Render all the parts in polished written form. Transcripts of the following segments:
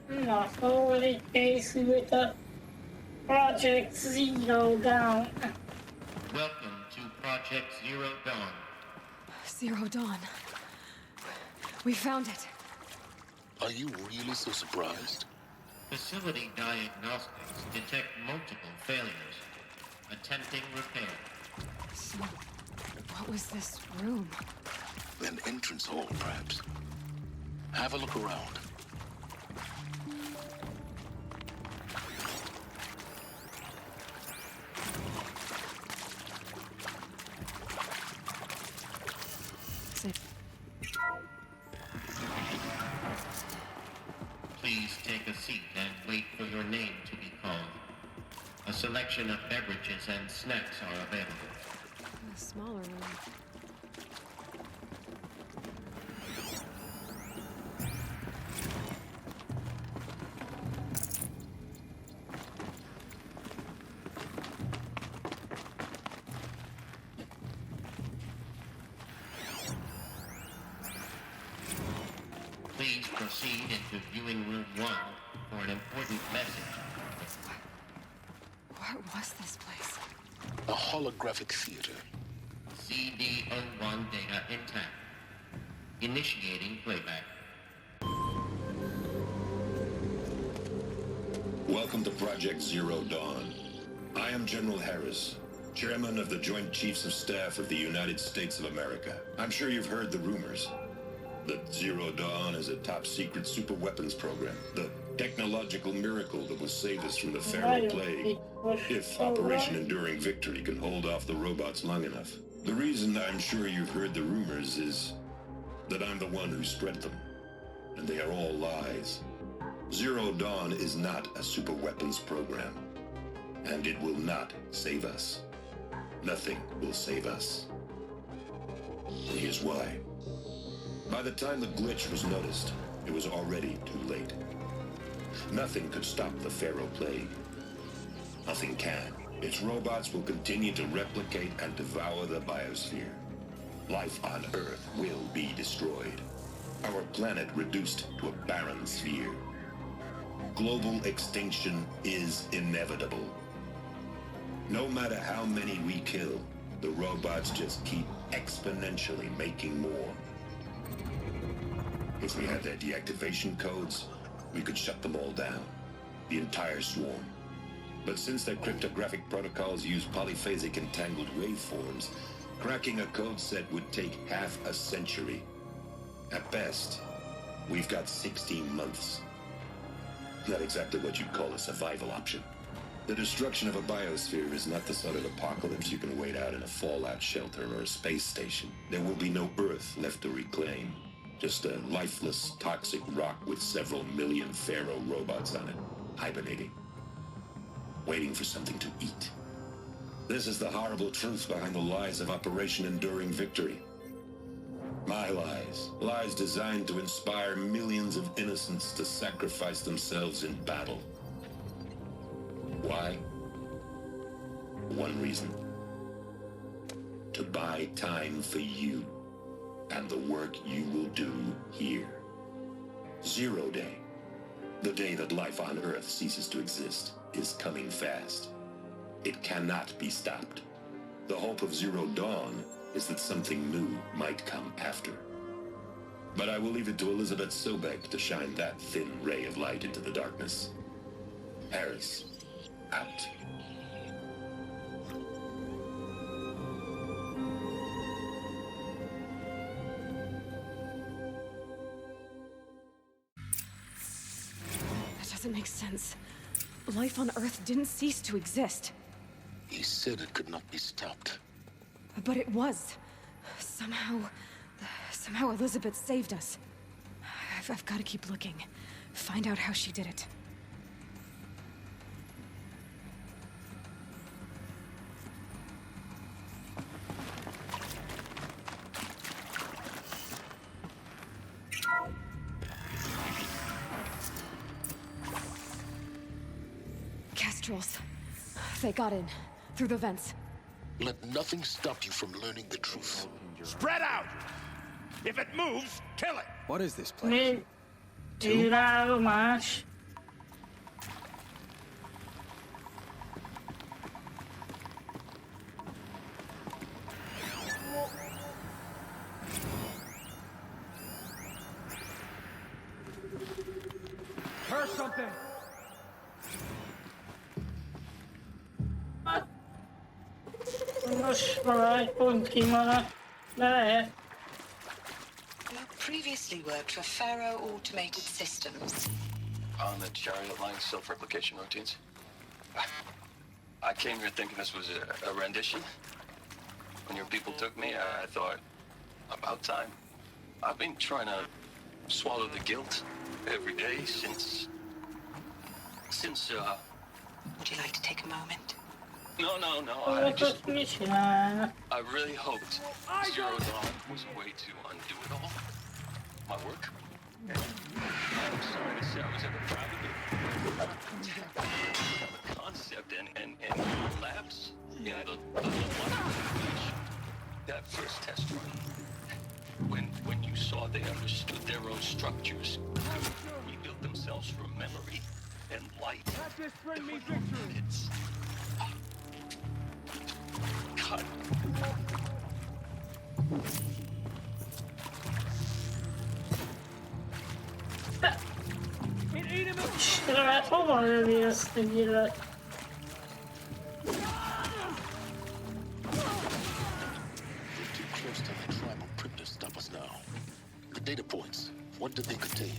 Na, szóval így készült a Project Zero Dawn. Welcome to Project Zero Dawn. Zero Dawn. We found it. Are you really so surprised? Facility diagnostics detect multiple failures. Attempting repair. So, what was this room? An entrance hall, perhaps. Have a look around. Please take a seat and wait for your name to be called. A selection of beverages and snacks are available. A smaller room. Please proceed into viewing room 1 for an important message. What was this place? A holographic theater. CD01 data intact. Initiating playback. Welcome to Project Zero Dawn. I am General Harris, Chairman of the Joint Chiefs of Staff of the United States of America. I'm sure you've heard the rumors that Zero Dawn is a top-secret superweapons program, the technological miracle that will save us from the Pharaoh Plague, if Operation Enduring Victory can hold off the robots long enough. The reason I'm sure you've heard the rumors is that I'm the one who spread them, and they are all lies. Zero Dawn is not a superweapons program, and it will not save us. Nothing will save us. And here's why. By the time the glitch was noticed, it was already too late. Nothing could stop the Pharaoh Plague. Nothing can. Its robots will continue to replicate and devour the biosphere. Life on Earth will be destroyed. Our planet reduced to a barren sphere. Global extinction is inevitable. No matter how many we kill, the robots just keep exponentially making more. If we had their deactivation codes, we could shut them all down, the entire swarm. But since their cryptographic protocols use polyphasic entangled waveforms, cracking a code set would take half a century. At best, we've got 16 months. Not exactly what you'd call a survival option. The destruction of a biosphere is not the sort of apocalypse you can wait out in a fallout shelter or a space station. There will be no Earth left to reclaim. Just a lifeless, toxic rock with several million Pharaoh robots on it, hibernating, waiting for something to eat. This is the horrible truth behind the lies of Operation Enduring Victory. My lies. Lies designed to inspire millions of innocents to sacrifice themselves in battle. Why? One reason. To buy time for you and the work you will do here. Zero Day, the day that life on Earth ceases to exist, is coming fast. It cannot be stopped. The hope of Zero Dawn is that something new might come after. But I will leave it to Elizabeth Sobek to shine that thin ray of light into the darkness. Harris, out. That doesn't make sense. Life on Earth didn't cease to exist. He said it could not be stopped. But it was. Somehow Elizabeth saved us. I've got to keep looking. Find out how she did it. Kestrels. They got in. Through the vents. Let nothing stop you from learning the truth. Spread out! If it moves, kill it! What is this place? Me tiraram, mas her something. Most valahogy pont kimaradt, de lehet. You previously worked for Faro Automated Systems. On the chariot line self-replication routines. I came here thinking this was a rendition. When your people took me, I thought, about time. I've been trying to swallow the guilt every day since. Would you like to take a moment? No. Ott mit csinálnak? I really hoped Zero Dawn was a way to undo it all. My work. I'm sorry to say I was ever proud of it. The concept and labs in the beach. That first test run. When you saw they understood their own structures, could rebuild themselves from memory and light. Let this bring me There were no victory. limits. God. It ate him up. Istenem, hát hova lövi ezt a gyillet? We're too close to the tribal crypt to stop us now. The data points, what did they contain?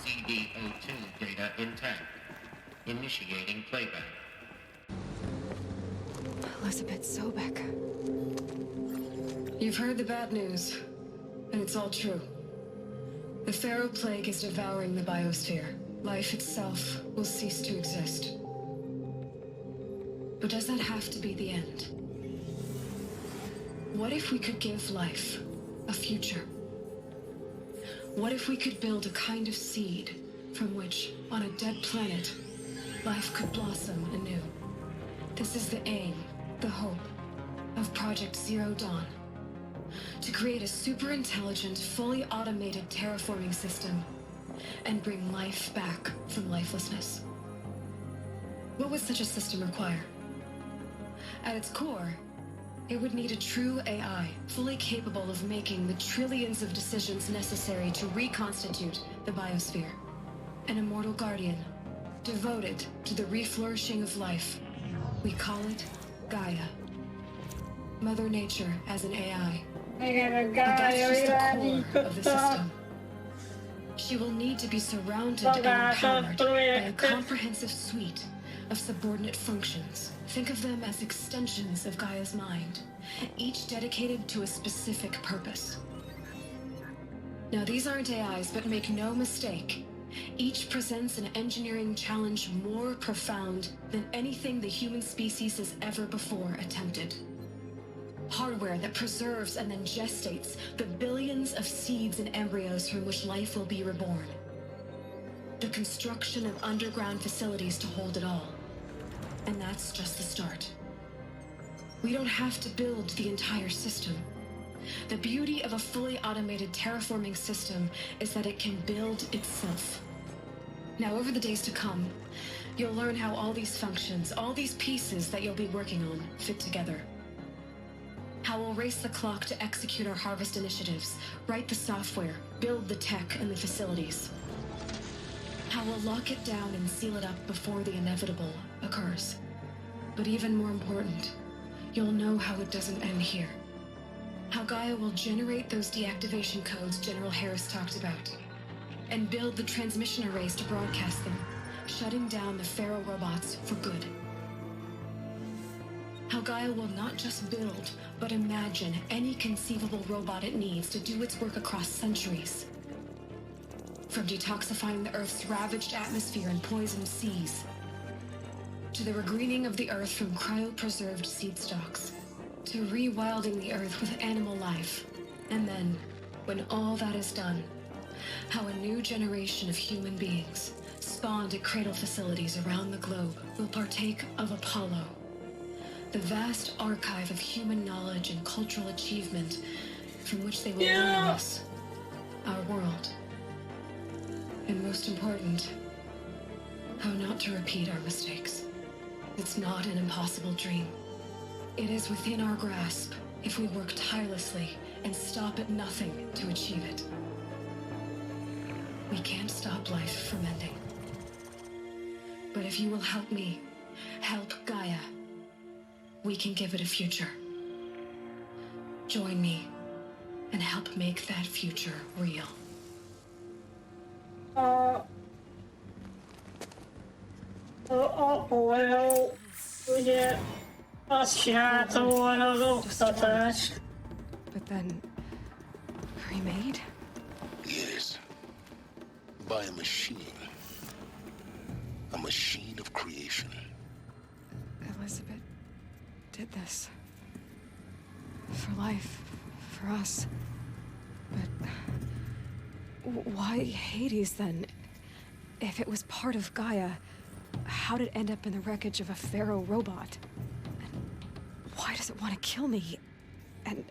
CD02 data intact. Initiating playback. Elizabeth Sobek. You've heard the bad news, and it's all true. The Pharaoh Plague is devouring the biosphere. Life itself will cease to exist. But does that have to be the end? What if we could give life a future? What if we could build a kind of seed from which, on a dead planet, life could blossom anew? This is the aim, the hope, of Project Zero Dawn. To create a super-intelligent, fully automated terraforming system and bring life back from lifelessness. What would such a system require? At its core, it would need a true AI, fully capable of making the trillions of decisions necessary to reconstitute the biosphere. An immortal guardian, devoted to the reflourishing of life. We call it Gaia. Mother Nature as an AI. Igen, a But that's gája just the core of the irányította system. She will need to be surrounded and magát a empowered by a projektet. comprehensive suite of subordinate functions. Think of them as extensions of Gaia's mind, each dedicated to a specific purpose. Now, these aren't AIs, but make no mistake, each presents an engineering challenge more profound than anything the human species has ever before attempted. Hardware that preserves and then gestates the billions of seeds and embryos from which life will be reborn. The construction of underground facilities to hold it all. And that's just the start. We don't have to build the entire system. The beauty of a fully automated terraforming system is that it can build itself. Now, over the days to come, you'll learn how all these functions, all these pieces that you'll be working on, fit together. How we'll race the clock to execute our harvest initiatives, write the software, build the tech and the facilities. How we'll lock it down and seal it up before the inevitable occurs. But even more important, you'll know how it doesn't end here. How Gaia will generate those deactivation codes General Harris talked about, and build the transmission arrays to broadcast them, shutting down the Pharaoh robots for good. How Gaia will not just build, but imagine any conceivable robot it needs to do its work across centuries. From detoxifying the Earth's ravaged atmosphere and poisoned seas, to the regreening of the Earth from cryopreserved seed stalks, to rewilding the Earth with animal life, and then When all that is done, how a new generation of human beings, spawned at cradle facilities around the globe, will partake of Apollo, the vast archive of human knowledge and cultural achievement from which they will learn us, our world. And most important, how not to repeat our mistakes. It's not an impossible dream. It is within our grasp if we work tirelessly and stop at nothing to achieve it. We can't stop life from ending. But if you will help me, help Gaia, we can give it a future. Join me and help make that future real. Apollo, ugye azt csinálta volna az oktatást. But then, remade? Yes. By a machine. A machine of creation. Elizabeth did this. For life, for us. But why Hades then? If it was part of Gaia, how did it end up in the wreckage of a Pharaoh robot? And why does it want to kill me? And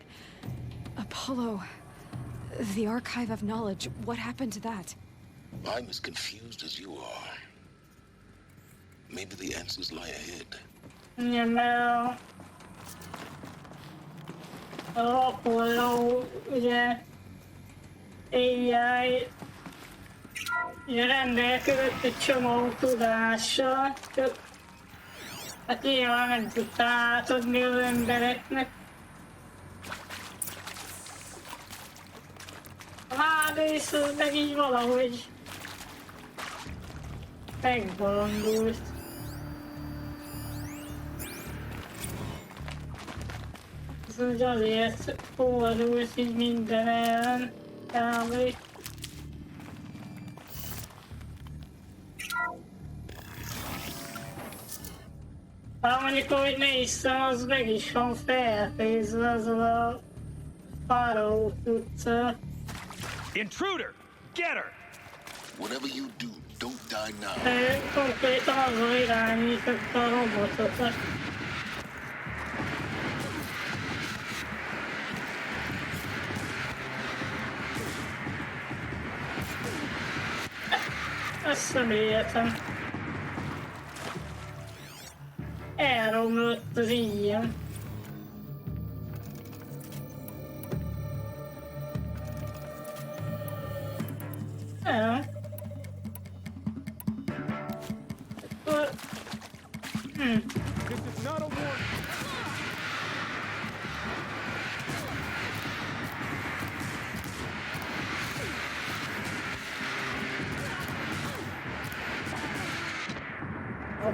Apollo, the archive of knowledge, what happened to that? I'm as confused as you are. Maybe the answers lie ahead. Nie miał. Apollo, ugye AI rendelkezett egy csomó tudással, csak hát nyilván nem tudta átadni az embereknek. A Hades az meg így valahogy megbolondult. Ez úgy azért fordult így minden ellen, kb. Hát mondjuk, ahogy néztem, az meg is van feltézve azzal a Pharaoh tudca. Intruder! Get her! Whatever you do, don't die now. De konkrétan azon irányította a robotokat. Ezt nem értem. Elromlott az ilyen. Ja. This is not a war.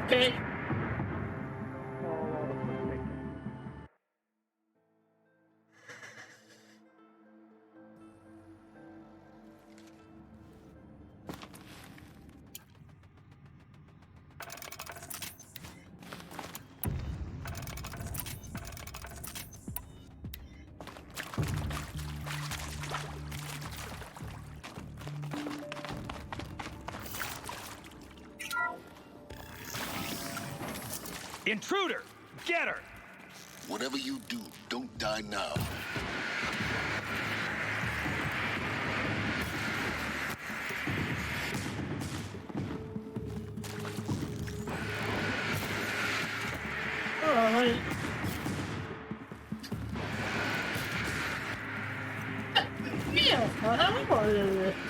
Okay. Intruder! Get her! Whatever you do, don't die now. Oh, mi a faramban lőtt?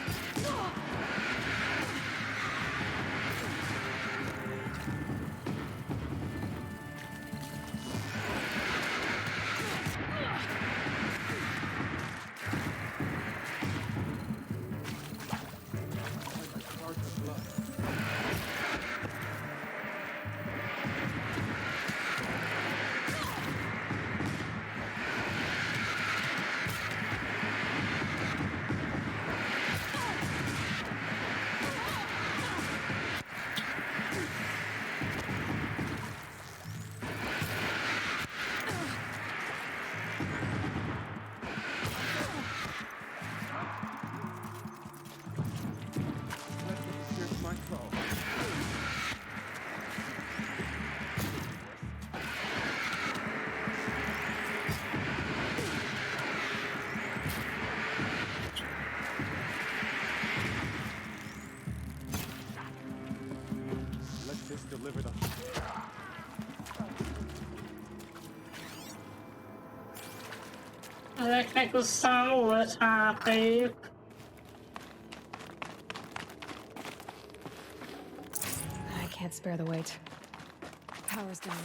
Ezeknek aztán volt HP-jük. I can't spare the weight. Power's down.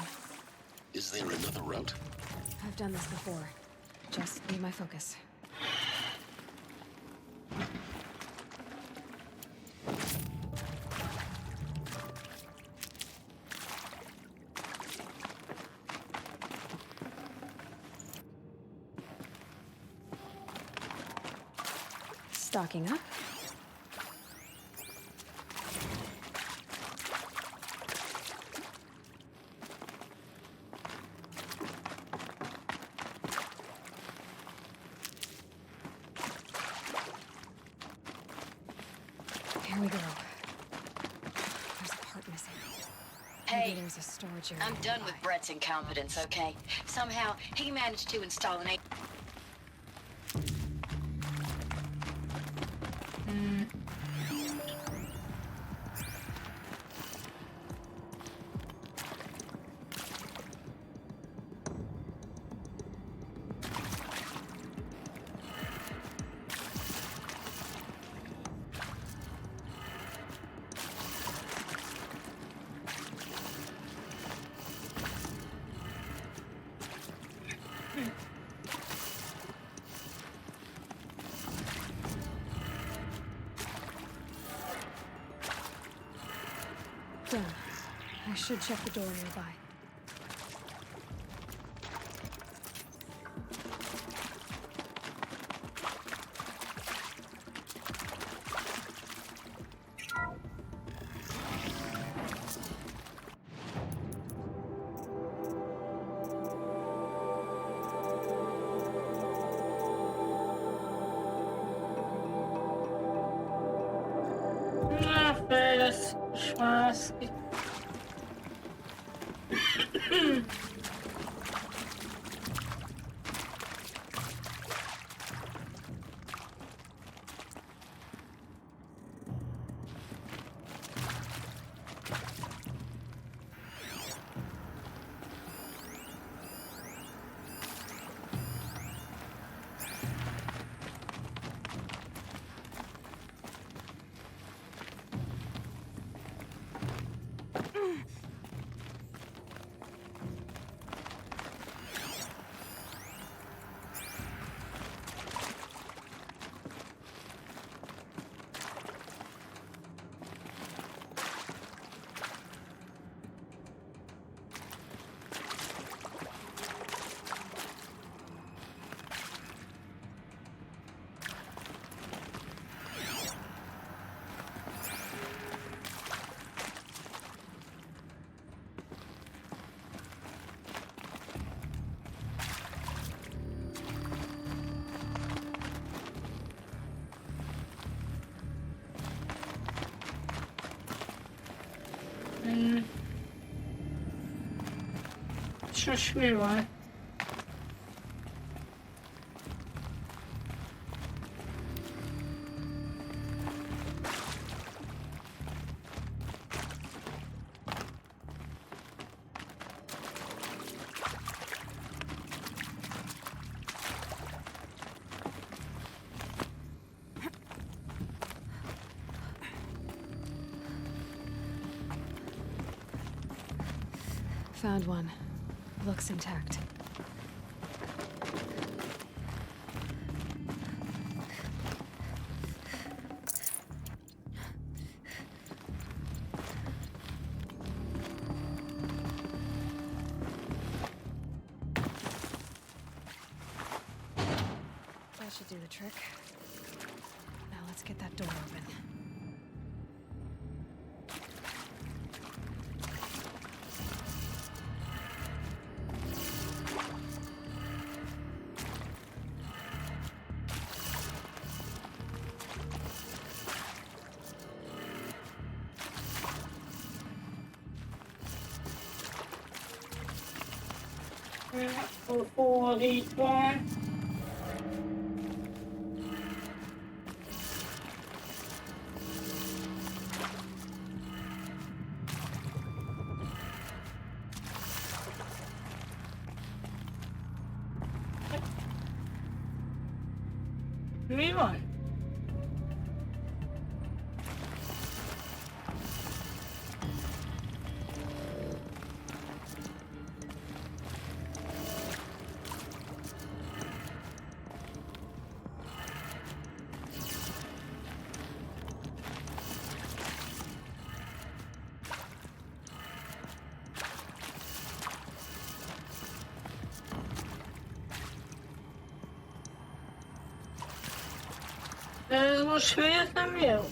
Is there another route? I've done this before. Just need my focus. Stocking up. Here we go. There's a part missing. Maybe Hey, there's a storage area. I'm done with nearby. Brett's incompetence, okay? Somehow, he managed to install an Done. I should check the door nearby. Na, fejlesz, és mászik. És most mi van? Found one. Looks intact. That should do the trick. Now let's get that door open. Fordítva. Mi van? Ez most miért nem jó?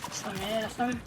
Ezt nem értem.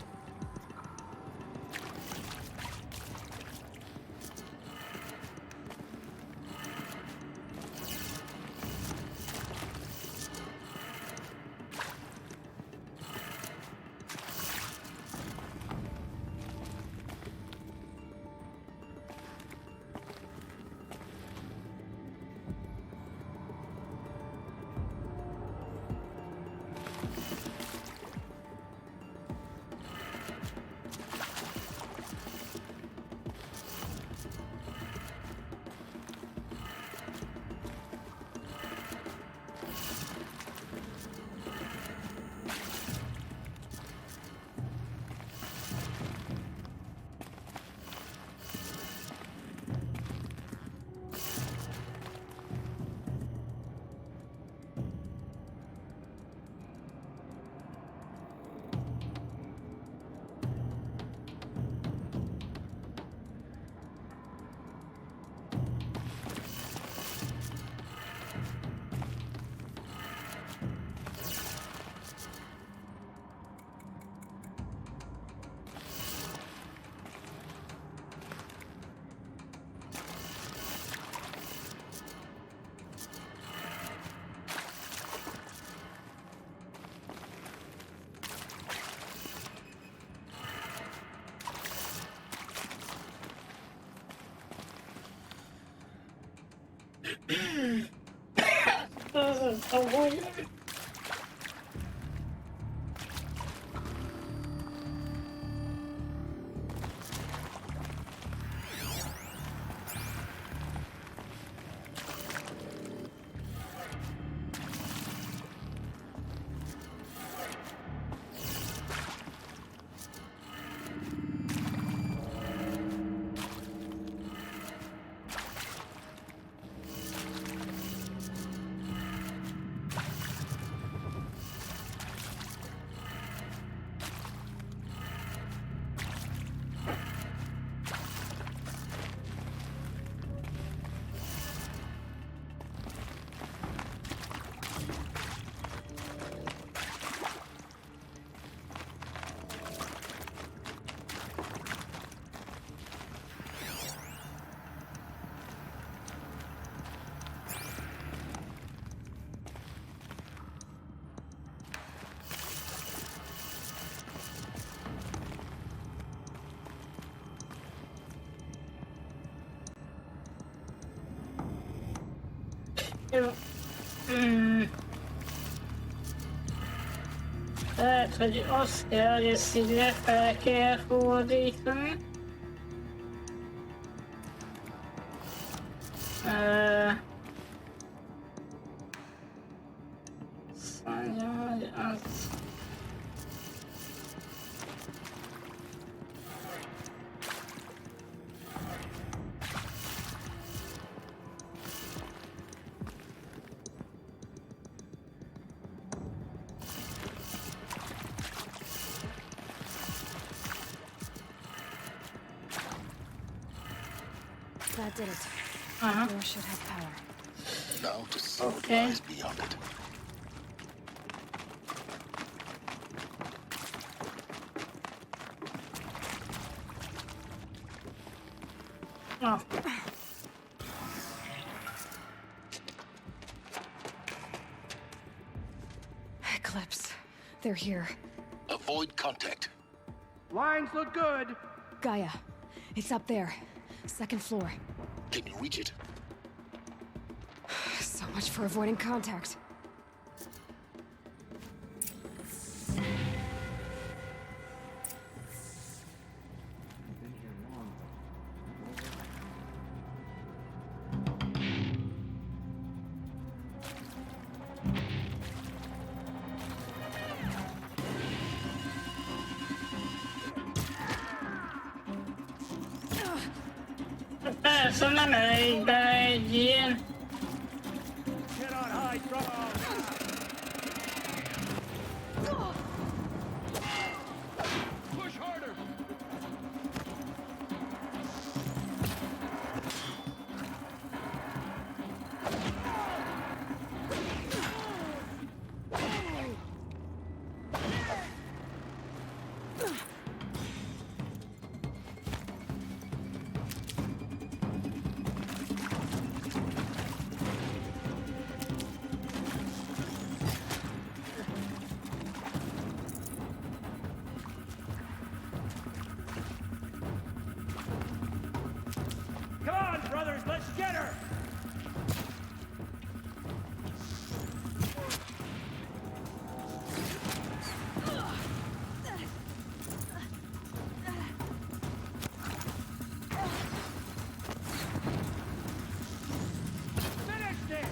Jó. Lehet, hogy azt kell, hogy ezt így lefele kell fordítani. Szóval, hogy az... That did it. Door should have power. Now to see what lies beyond it. Na, Eclipse. They're here. Avoid contact. Lines look good. Gaia. It's up there. Second floor. Can you reach it? So much for avoiding contact. persze nem elég, de egy ilyen... Get on high ground. Push harder. Come on, brothers, let's get her! Finish this!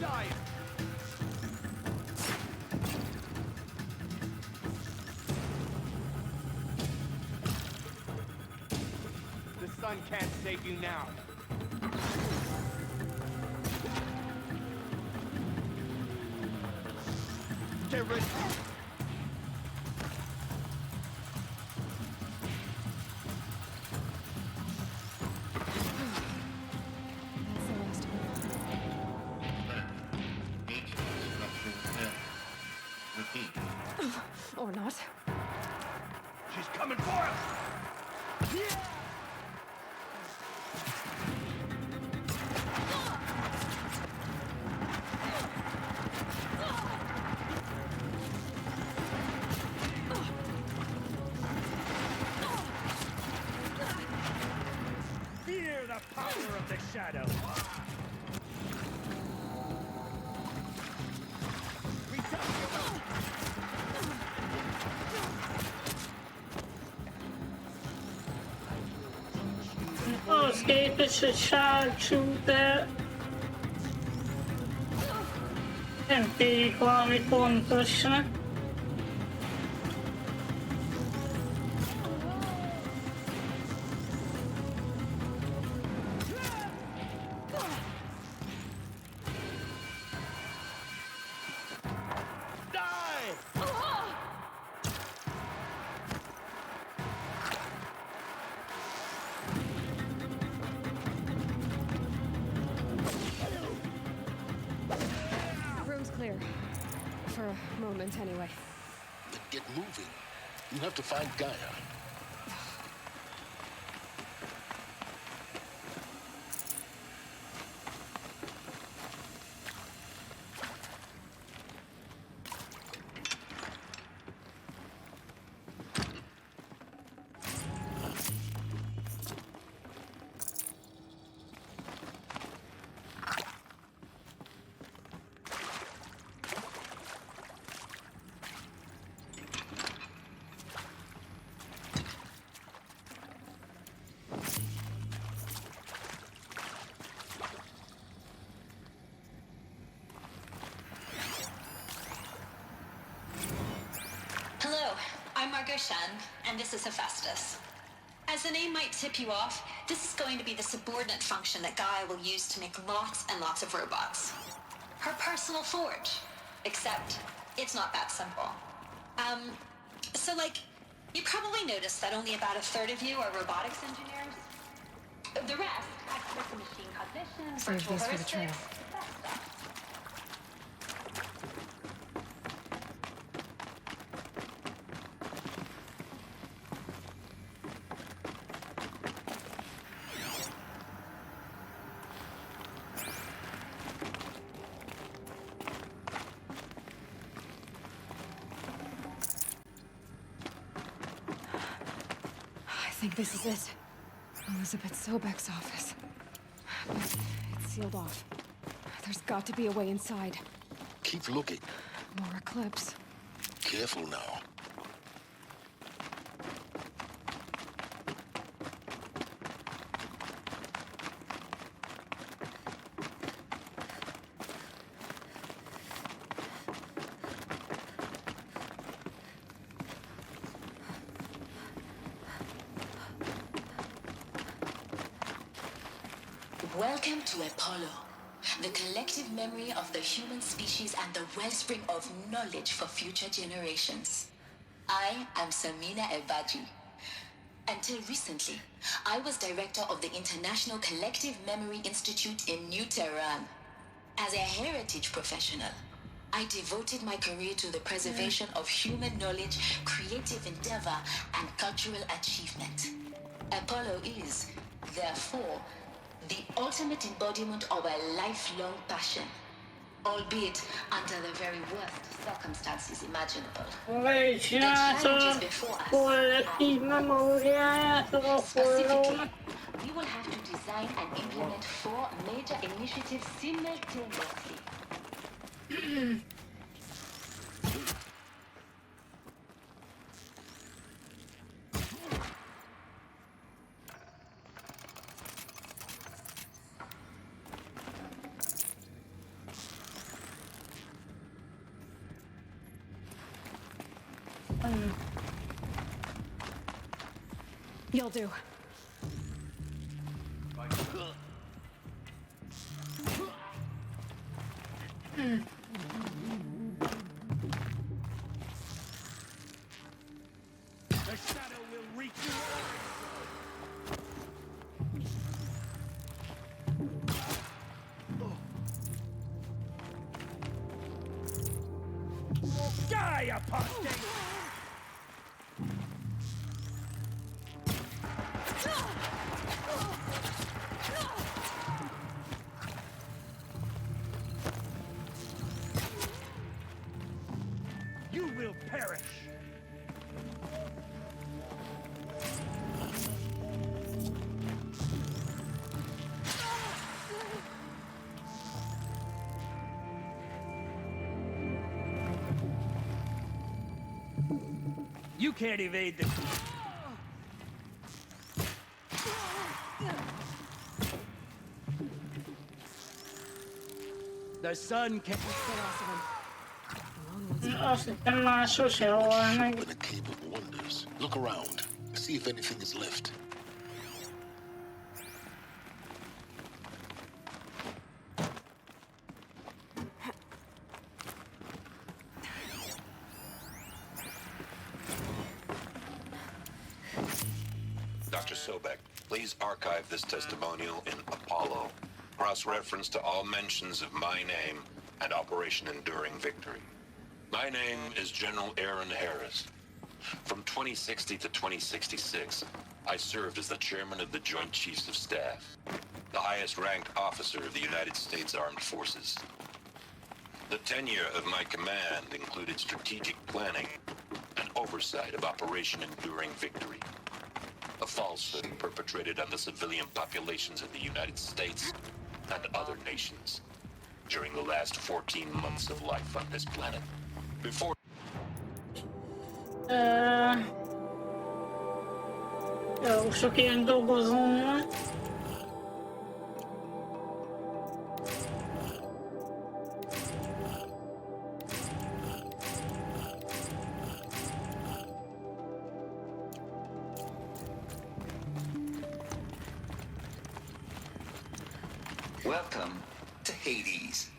Die! The sun can't save you now. Get ready. That's the last of them. Ancient structure built. Repeat. Or not. She's coming for us! Fear the power of the shadow! Ahhoz képest, hogy sharpshooter... Nem tűnik valami pontosnak. Room's clear. For a moment, anyway. Then get moving. You have to find Gaia. Hello, I'm Margot Shen, and this is Hephaestus. As the name might tip you off, this is going to be the subordinate function that Gaia will use to make lots and lots of robots. Her personal forge. Except, it's not that simple. So like, you probably noticed that only about a third of you are robotics engineers. The rest, experts in machine cognition, Save virtual these for the trail. heuristics, that stuff. think this is it. Elizabeth Sobek's office. But it's sealed off. There's got to be a way inside. Keep looking. More eclipse. Careful now. Welcome to Apollo, the collective memory of the human species and the wellspring of knowledge for future generations. I am Samina Elbaji. Until recently, I was director of the International Collective Memory Institute in New Tehran. As a heritage professional, I devoted my career to the preservation of human knowledge, creative endeavor, and cultural achievement. Apollo is, therefore, the ultimate embodiment of a lifelong passion, albeit under the very worst circumstances imaginable. The challenges before us. Specifically, we will have to design and implement 4 major initiatives simultaneously. You'll do. The shadow will reach you. Die, apostate! You will perish! You can't evade the... The sun can't... Azt hittem már sose hol meg. In a cave of wonders. Look around. See if anything is left. Dr. Sobek, please archive this testimonial in Apollo. Cross-reference to all mentions of my name and Operation Enduring Victory. My name is General Aaron Harris. From 2060 to 2066, I served as the chairman of the Joint Chiefs of Staff, the highest-ranked officer of the United States Armed Forces. The tenure of my command included strategic planning and oversight of Operation Enduring Victory, a falsehood perpetrated on the civilian populations of the United States and other nations during the last 14 months of life on this planet. Before Jó, sok ilyen dolgozom van. Welcome to Hades,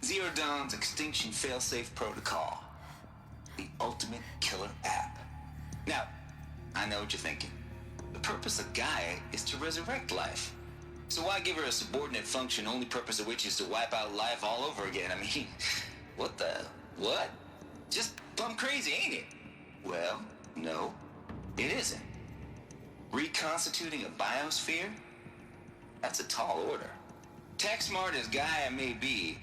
Zero Dawn's extinction failsafe protocol, the ultimate killer app. Now, I know what you're thinking. The purpose of Gaia is to resurrect life. So why give her a subordinate function, only purpose of which is to wipe out life all over again? I mean, what? Just plumb crazy, ain't it? Well, no, it isn't. Reconstituting a biosphere? That's a tall order. Tech smart as Gaia may be,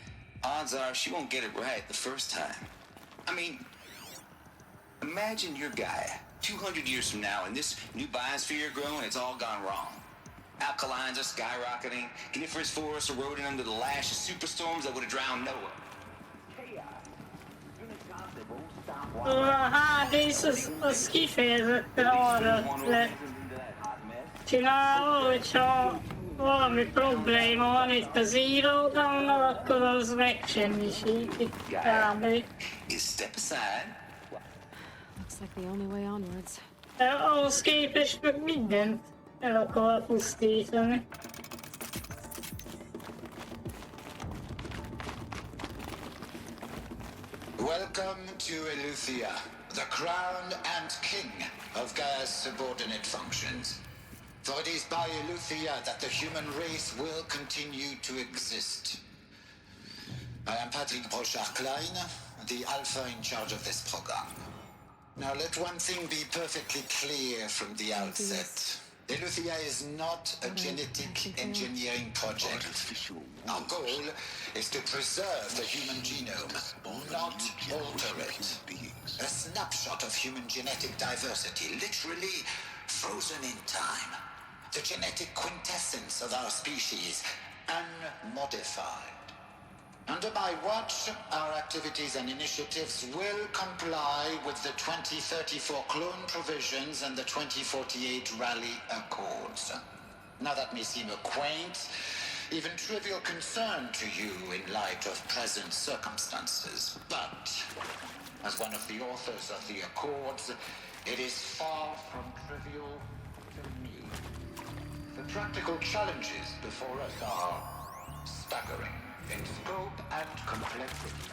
odds are she won't get it right the first time. I mean, imagine you're Gaia, 200 years from now, and this new biosphere growing, it's all gone wrong. Alkalines are skyrocketing, coniferous forests eroding under the lash of superstorms that would have drowned Noah. A Hades az kifejezetten arra lett csinálva, hogyha valami probléma van itt az íródannal, akkor az megsemmisíti kb. Step aside. Looks like the only way onwards. Ahhoz képest meg mindent el akar pusztítani. Welcome to Eleuthia, the crown and king of Gaia's subordinate functions. For it is by Eleuthia that the human race will continue to exist. I am Patrick Brochard-Klein, the Alpha in charge of this program. Now let one thing be perfectly clear from the outset. Eleuthia is not a genetic engineering project. Our goal is to preserve the human genome, not alter it. A snapshot of human genetic diversity, literally frozen in time. The genetic quintessence of our species, unmodified. Under my watch, our activities and initiatives will comply with the 2034 clone provisions and the 2048 Rally Accords. Now that may seem a quaint, even trivial concern to you in light of present circumstances, but as one of the authors of the Accords, it is far from trivial to me. The practical challenges before us are staggering in scope and complexity.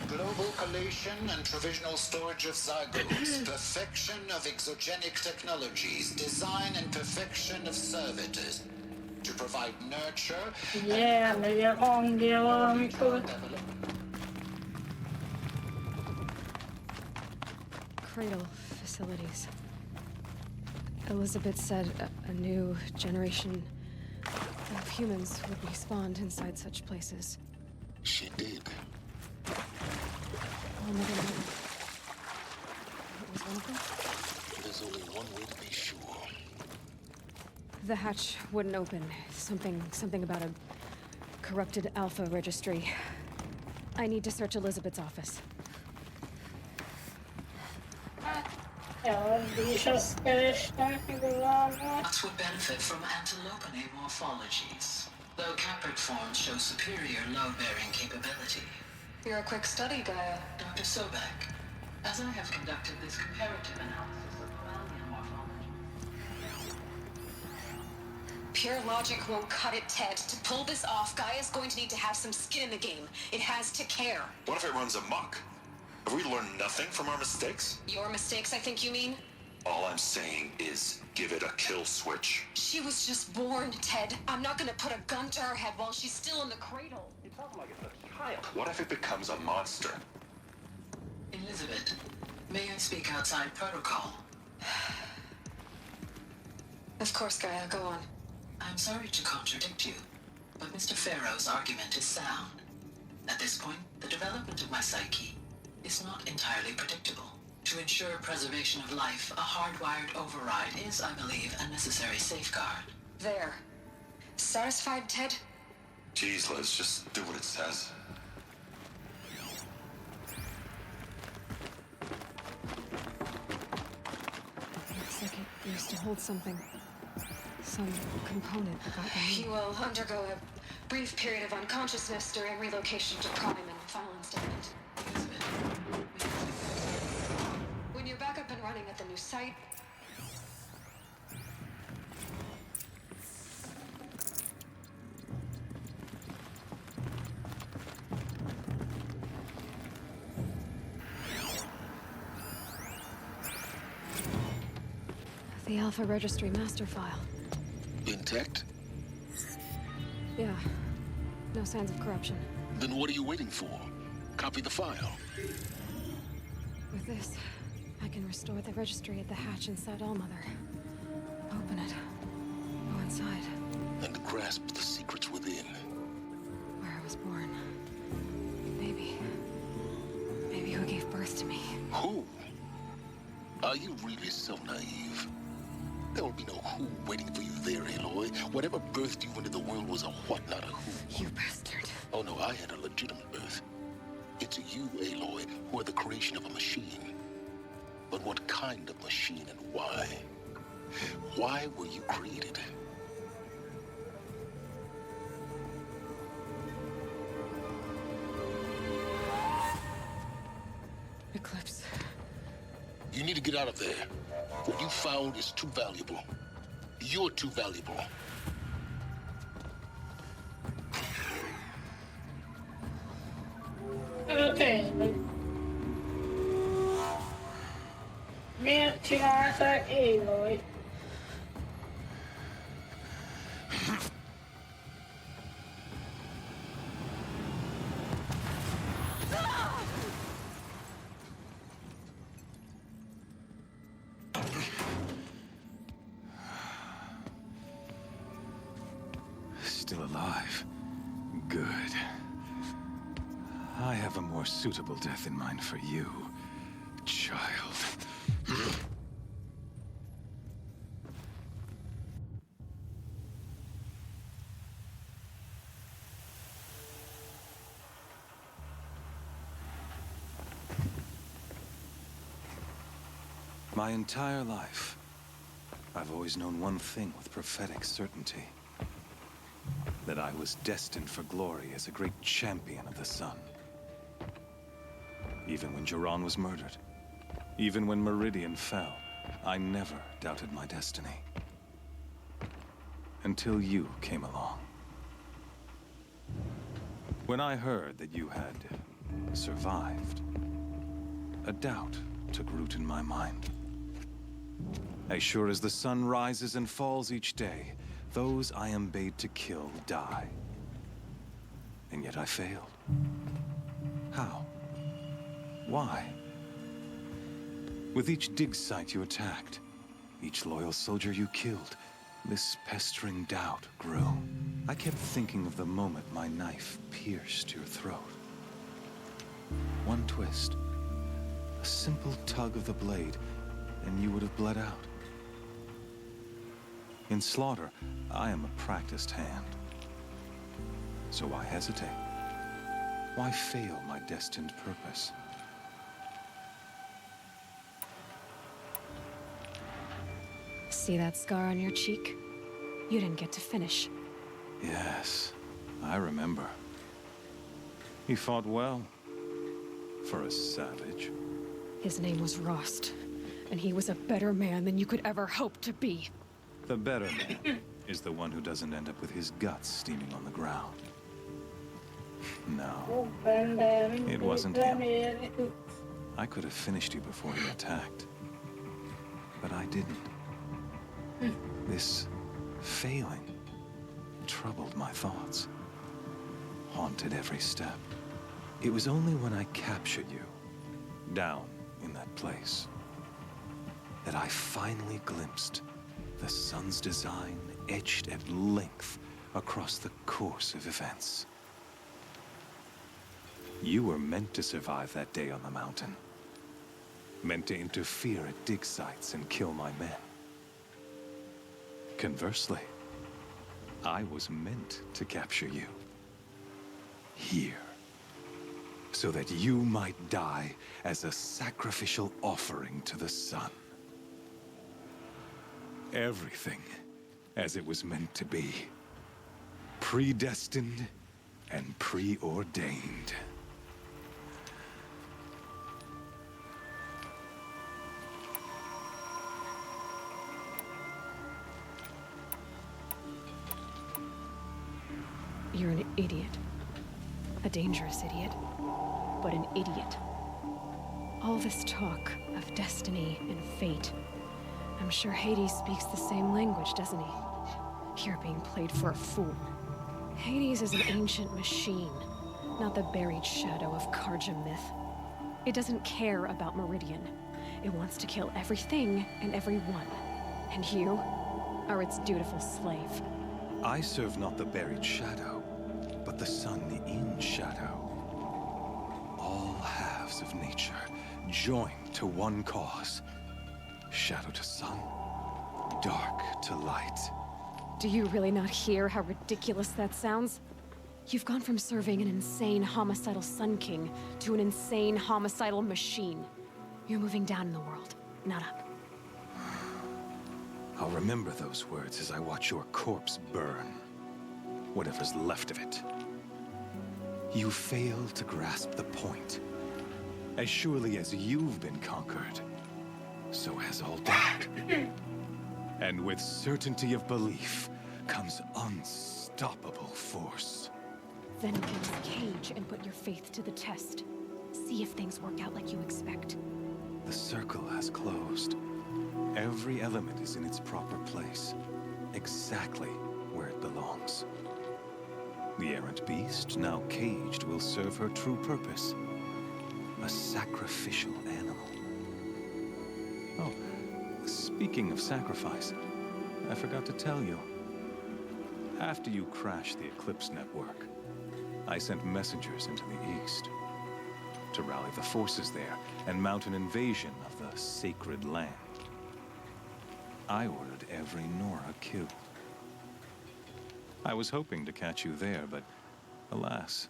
Global collation and provisional storage of zygotes, perfection of exogenic technologies, design and perfection of servitors to provide nurture Cradle facilities. Elizabeth said a new generation of humans would be spawned inside such places. She did. I'll never know. It was one of them? There's only one way to be sure. The hatch wouldn't open. Something about a corrupted Alpha registry. I need to search Elizabeth's office. Rats would benefit from antilope morphologies, though caprid forms show superior load-bearing capability. You're a quick study, Gaia. Dr. Sobek, as I have conducted this comparative analysis of mammalian morphology. Pure logic won't cut it, Ted. To pull this off, Gaia's going to need to have some skin in the game. It has to care. What if it runs amok? Have we learned nothing from our mistakes? Your mistakes, I think you mean? All I'm saying is give it a kill switch. She was just born, Ted. I'm not gonna put a gun to her head while she's still in the cradle. You talk like it's a child. What if it becomes a monster? Elizabeth, may I speak outside protocol? Of course, Gaia, go on. I'm sorry to contradict you, but Mr. Farrow's argument is sound. At this point, the development of my psyche is not entirely predictable. To ensure preservation of life, a hardwired override is, I believe, a necessary safeguard. There. Satisfied, Ted? Jeez, Liz, just do what it says. Looks like it used to hold something. Some component got removed. You will undergo a brief period of unconsciousness during relocation to Prime and final installment. When you're back up and running at the new site, the Alpha Registry master file. Intact? Yeah. No signs of corruption. Then what are you waiting for? Copy the file. With this, I can restore the registry at the hatch inside Allmother. Open it. Go inside. And grasp the secrets within. Where I was born. Maybe who gave Are you really so naive? There will be no who waiting for you there, Aloy. Whatever birthed you into the world was a what, not a who. You bastard. Oh no, I had a legitimate birth. It's you, Aloy, who are the creation of a machine. But what kind of machine and why? Why were you created? Eclipse. You need to get out of there. What you found is too valuable. You're too valuable. Okay. Miért csinálták Aloy? Still alive. Good. I have a more suitable death in mind for you, child. My entire life, I've always known one thing with prophetic certainty. That I was destined for glory as a great champion of the sun. Even when Jiran was murdered, even when Meridian fell, I never doubted my destiny. Until you came along. When I heard that you had survived, a doubt took root in my mind. As sure as the sun rises and falls each day, those I am bade to kill die. And yet I failed. How? Why? With each dig site you attacked, each loyal soldier you killed, this pestering doubt grew. I kept thinking of the moment my knife pierced your throat. One twist, a simple tug of the blade, and you would have bled out. In slaughter, I am a practiced hand. So why hesitate? Why fail my destined purpose? See that scar on your cheek? You didn't get to finish. Yes, I remember. He fought well. For a savage. His name was Rost, and he was a better man than you could ever hope to be. The better man is the one who doesn't end up with his guts steaming on the ground. No, it wasn't him. I could have finished you before he attacked. But I didn't. This failing troubled my thoughts. Haunted every step. It was only when I captured you, down in that place, that I finally glimpsed the sun's design etched at length across the course of events. You were meant to survive that day on the mountain. Meant to interfere at dig sites and kill my men. Conversely, I was meant to capture you. Here. So that you might die as a sacrificial offering to the sun. Everything as it was meant to be. Predestined and preordained. You're an idiot. A dangerous idiot. But an idiot. All this talk of destiny and fate. I'm sure Hades speaks the same language, doesn't he? You're being played for a fool. Hades is an ancient machine, not the buried shadow of Karja myth. It doesn't care about Meridian. It wants to kill everything and everyone. And you are its dutiful slave. I serve not the buried shadow, but the sun in shadow. All halves of nature joined to one cause. Shadow to sun, dark to light. Do you really not hear how ridiculous that sounds? You've gone from serving an insane homicidal Sun King to an insane homicidal machine. You're moving down in the world, not up. I'll remember those words as I watch your corpse burn. Whatever's left of it. You fail to grasp the point. As surely as you've been conquered, so has all doubt. And with certainty of belief comes unstoppable force. Then get in the cage and put your faith to the test. See if things work out like you expect. The circle has closed. Every element is in its proper place, exactly where it belongs. The errant beast, now caged, will serve her true purpose. A sacrificial animal. Oh, speaking of sacrifice, I forgot to tell you. After you crashed the Eclipse network, I sent messengers into the east to rally the forces there and mount an invasion of the sacred land. I ordered every Nora killed. I was hoping to catch you there, but alas,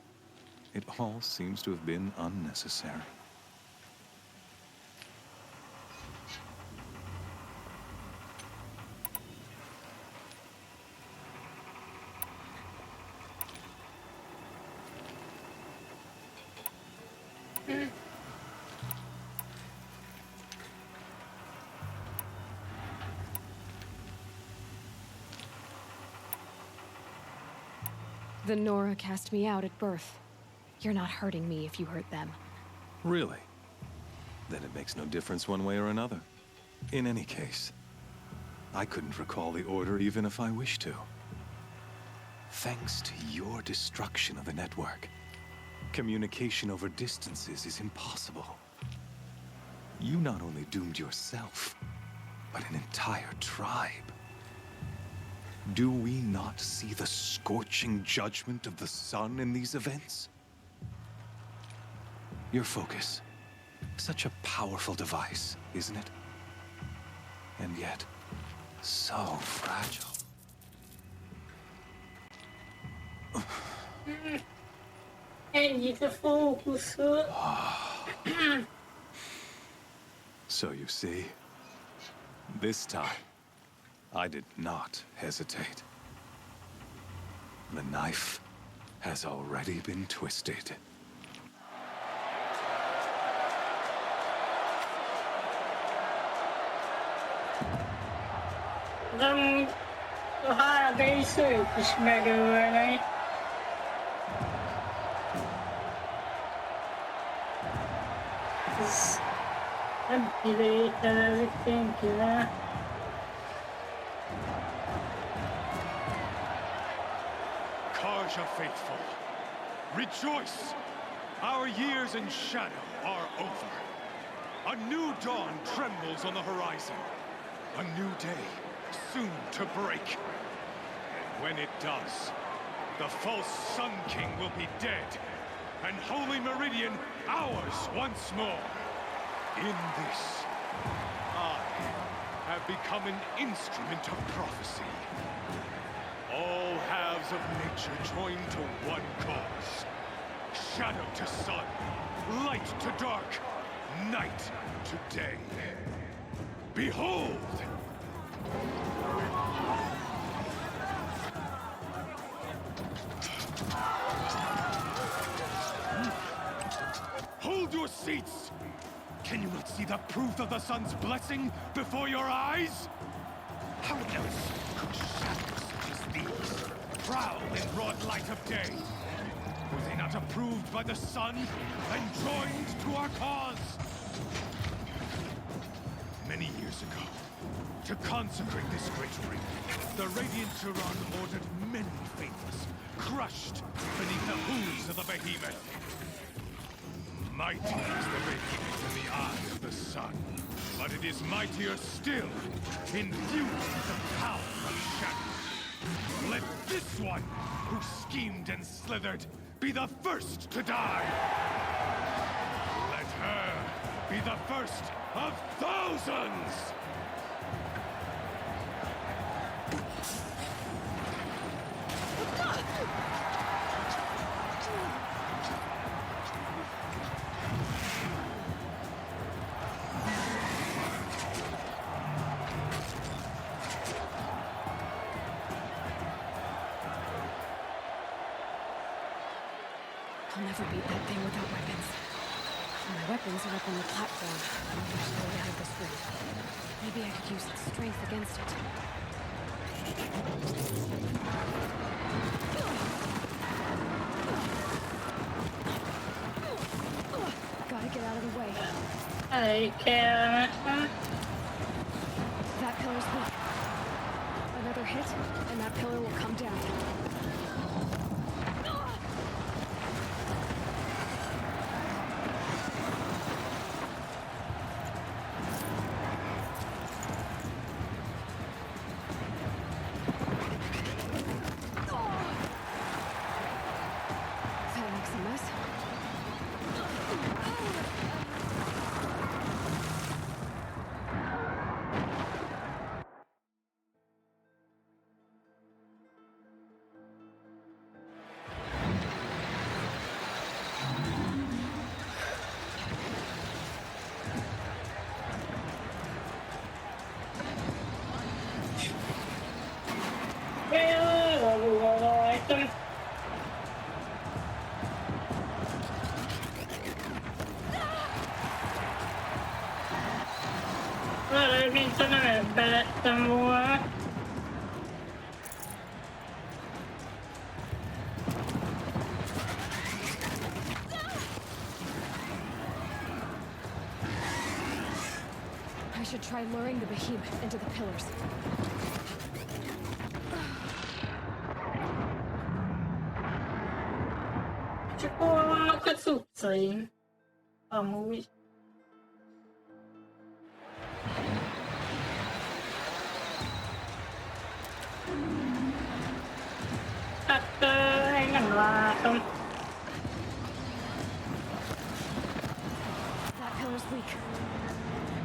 it all seems to have been unnecessary. The Nora cast me out at birth. You're not hurting me if you hurt them. Really? Then it makes no difference one way or another. In any case, I couldn't recall the order even if I wished to. Thanks to your destruction of the network, communication over distances is impossible. You not only doomed yourself, but an entire tribe. Do we not see the scorching judgment of the sun in these events? Your focus. Such a powerful device, isn't it? And yet, so fragile. Ennyi a fókuszról. So you see, this time, I did not hesitate. The knife has already been twisted. De amúgy a HD szők is megölnek. Ez nem kivételezik senkivel. Karja faithful, rejoice! Our years in shadow are over. A new dawn trembles on the horizon. A new day, soon to break. And when it does, the false Sun King will be dead, and Holy Meridian ours once more. In this, I have become an instrument of prophecy. All halves of nature join to one cause. Shadow to sun, light to dark, night to day. Behold! Hold your seats! Can you not see the proof of the sun's blessing before your eyes? How else could shadows such as these prowl in broad light of day? Were they not approved by the sun and joined to our cause? Many years ago, to consecrate this great ring, the Radiant Turan ordered many faithless, crushed beneath the hooves of the behemoth. Mighty is the radiance in the eye of the sun, but it is mightier still, infused with the power of shadow. Let this one, who schemed and slithered, be the first to die. Let her be the first of thousands! I'll never beat that thing without weapons. My weapons are up on the platform. I'm way out of this room. Maybe I could use its strength against it. Gotta get out of the way. Okay. That pillar's weak. Another hit, and that pillar will come down. That makes a mess. Valahogy mintha nem ebbe lettem volna. I should try luring the behemoth into the pillars. Csak hol vannak a cuccaim? Amúgy. Hát, én nem látom. That pillar's weak.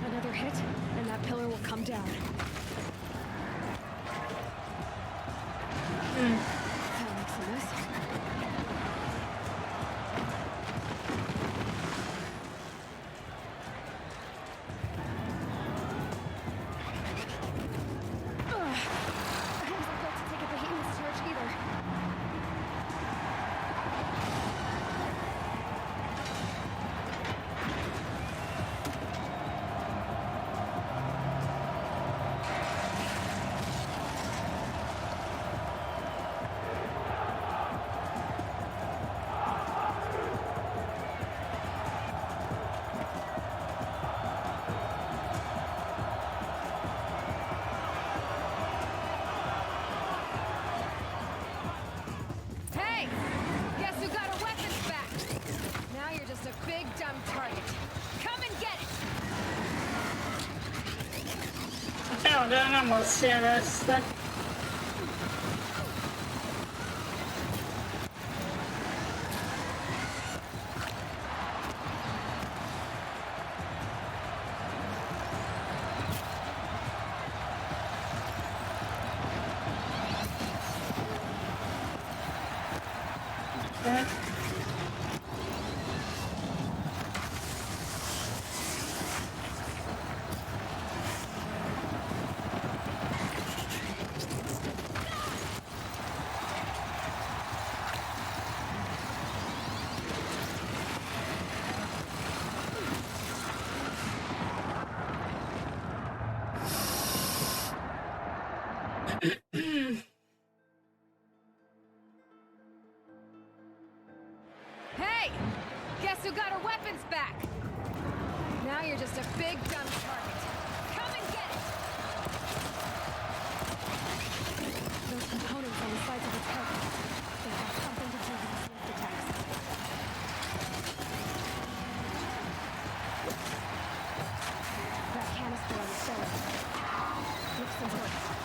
Another hit, and that pillar will come down. That makes a mess. I wasn't built to take a behemoth's charge either. Hey! Guess who got our weapons back? Now you're just a big dumb target. Come and get it! Jó, de nem azt jelezte. Hey! Guess who got our weapons back? Now you're just a big dumb target. Come and get it! Those components on the sides of the target. They have something to do with the sneak attacks. That canister on the cellar. Looks important.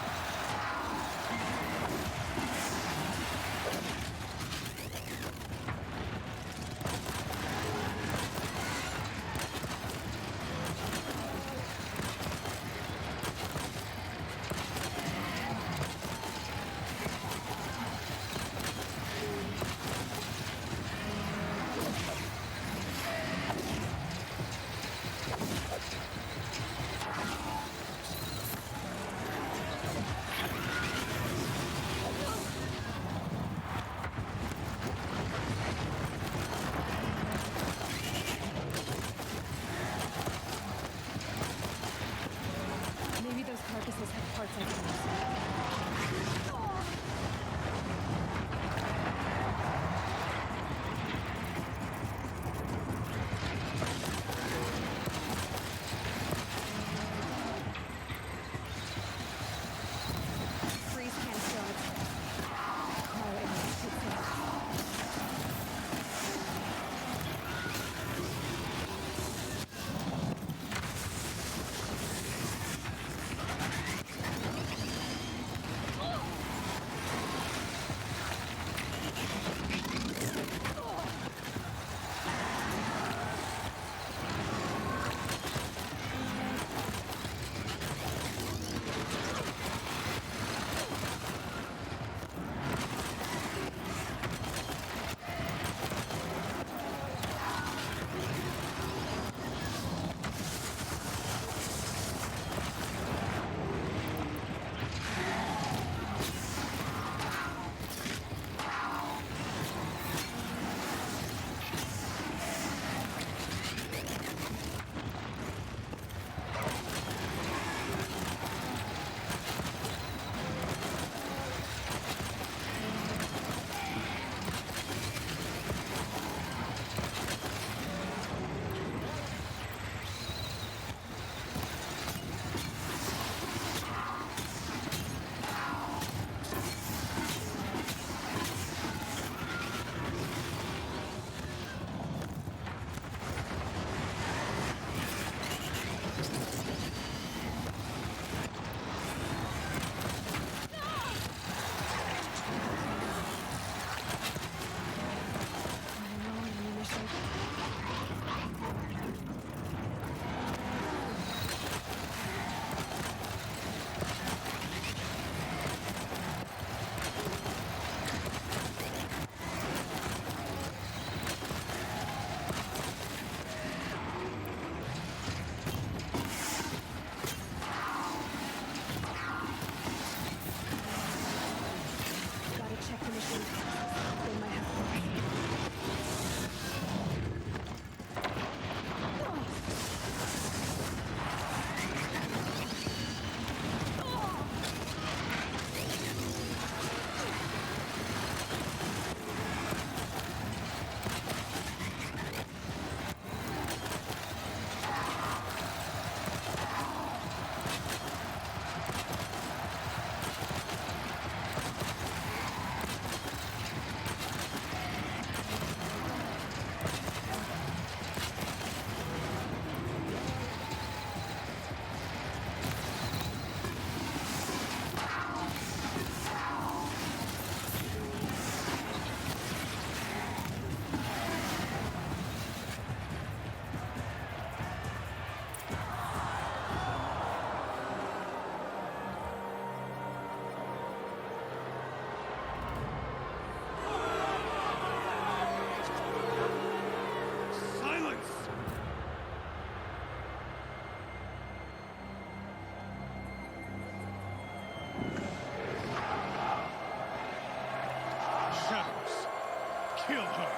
Kill her!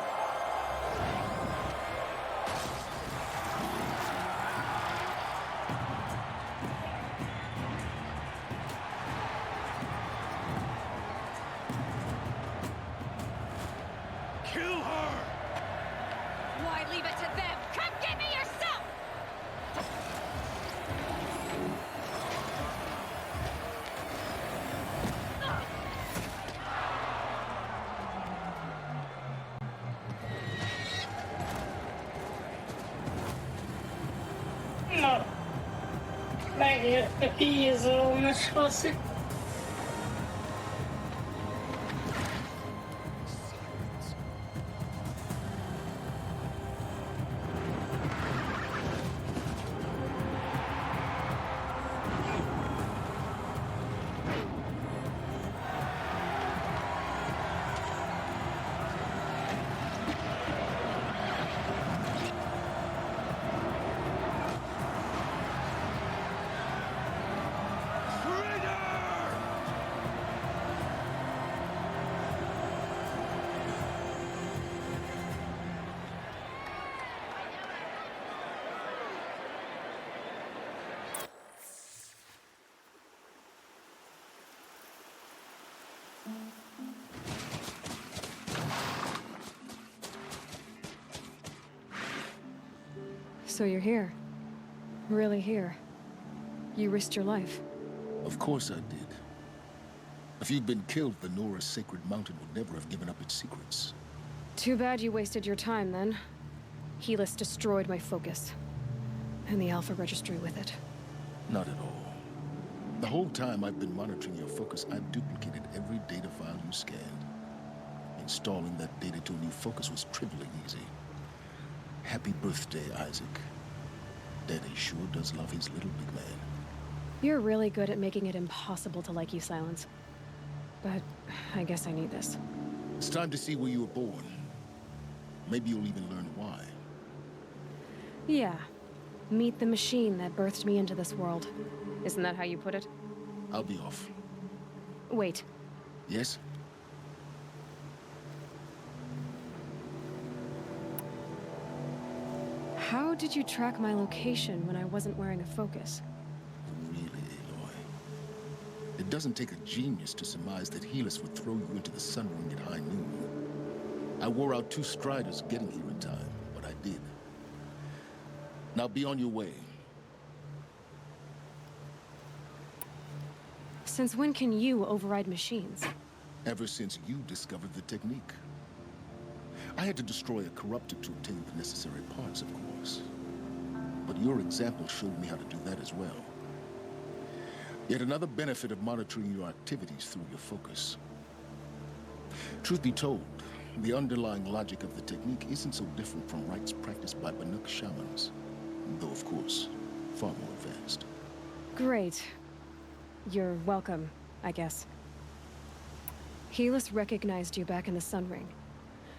Kill her! Why leave it to them? Come get me yourself! Na, megérte 10 ónos faszi. So you're here. Really here. You risked your life. Of course I did. If you'd been killed, the Nora's sacred mountain would never have given up its secrets. Too bad you wasted your time, then. Helis destroyed my focus. And the Alpha Registry with it. Not at all. The whole time I've been monitoring your focus, I've duplicated every data file you scanned. Installing that data to a new focus was trivially easy. Happy birthday, Isaac. Daddy sure does love his little big man. You're really good at making it impossible to like you, Silence. But I guess I need this. It's time to see where you were born. Maybe you'll even learn why. Yeah. Meet the machine that birthed me into this world. Isn't that how you put it? I'll be off. Wait. Yes? How did you track my location when I wasn't wearing a focus? Really, Aloy? It doesn't take a genius to surmise that Helis would throw you into the sun ring at high noon. I wore out 2 striders getting here in time, but I did. Now be on your way. Since when can you override machines? Ever since you discovered the technique. I had to destroy a corruptor to obtain the necessary parts, of course. But your example showed me how to do that as well. Yet another benefit of monitoring your activities through your focus. Truth be told, the underlying logic of the technique isn't so different from rites practiced by Banuk shamans. Though, of course, far more advanced. Great. You're welcome, I guess. Helis recognized you back in the Sun Ring.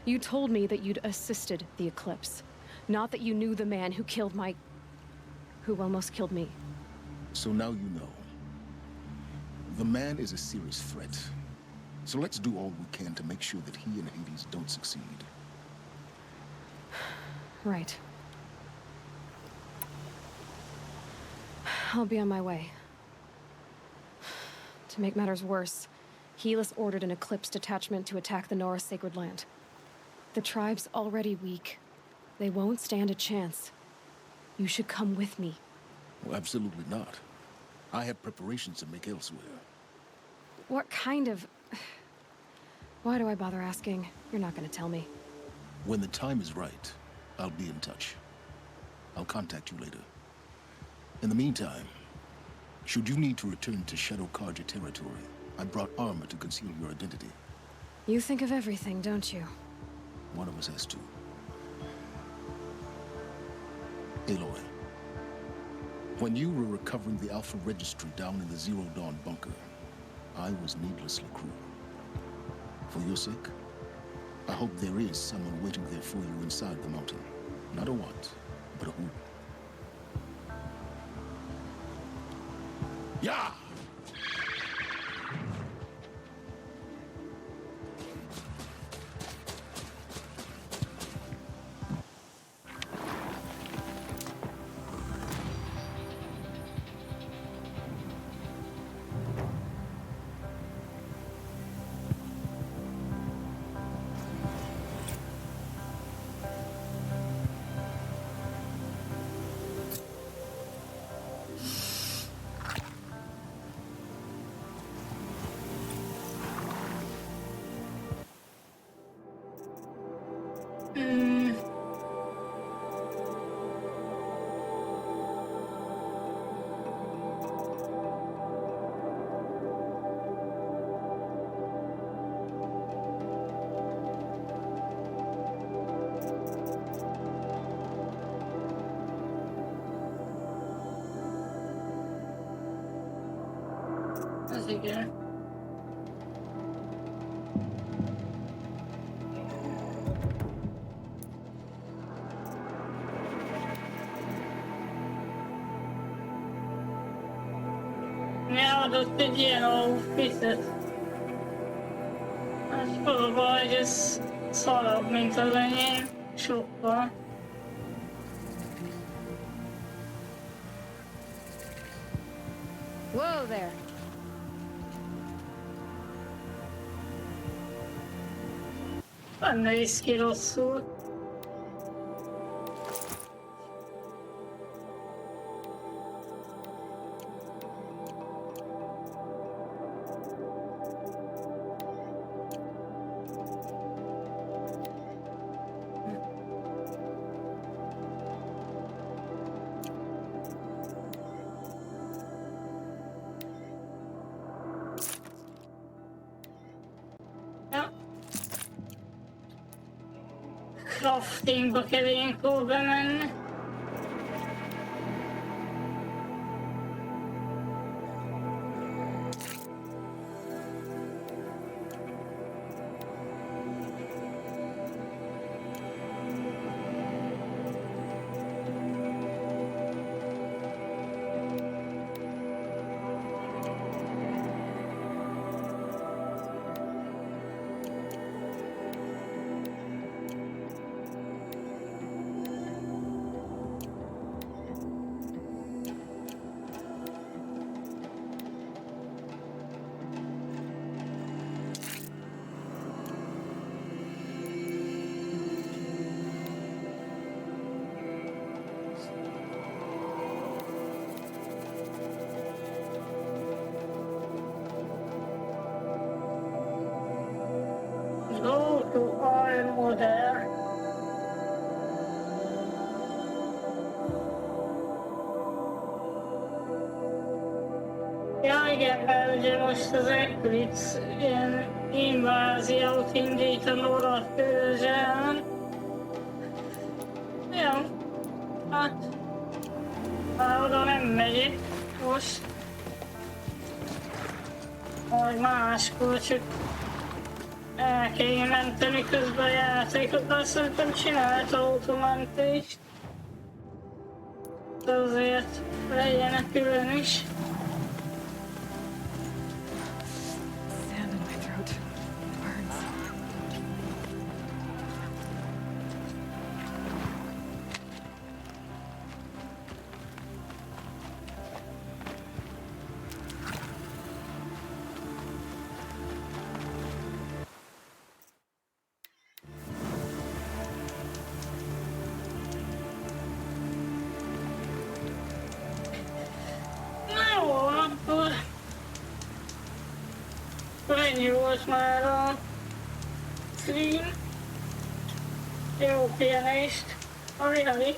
You told me that you'd assisted the Eclipse. Not that you knew the man who killed who almost killed me. So now you know. The man is a serious threat. So let's do all we can to make sure that he and Hades don't succeed. Right. I'll be on my way. To make matters worse, Helis ordered an Eclipse detachment to attack the Nora Sacred Land. The tribe's already weak. They won't stand a chance. You should come with me. Well, absolutely not. I have preparations to make elsewhere. What kind of... Why do I bother asking? You're not gonna tell me. When the time is right, I'll be in touch. I'll contact you later. In the meantime, should you need to return to Shadow Karja territory, I brought armor to conceal your identity. You think of everything, don't you? One of us has to. Aloy, when you were recovering the Alpha Registry down in the Zero Dawn bunker, I was needlessly cruel. For your sake, I hope there is someone waiting there for you inside the mountain. Not a what, but a who. Yeah! Ez igen. Adott egy ilyen outfitet. Hát fölben, hogy ez szarabb, mint az enyém. Sokkal. Whoa there. Nem néz ki rosszul. Craftingba kell ilyenkor bemenni. Go to our model. Ja igen, mert ugye most az Eclipse ilyen inváziót indít a Norra-Törzsen. Ja, hát már oda nem megyek most. Majd máskor csak el kéne menteni közben a játékot, azt szerintem csinált automentést. De azért legyenek külön is. Sand in my throat. It burns. Ennyi volt már a stream. Jó pihenést. Ami.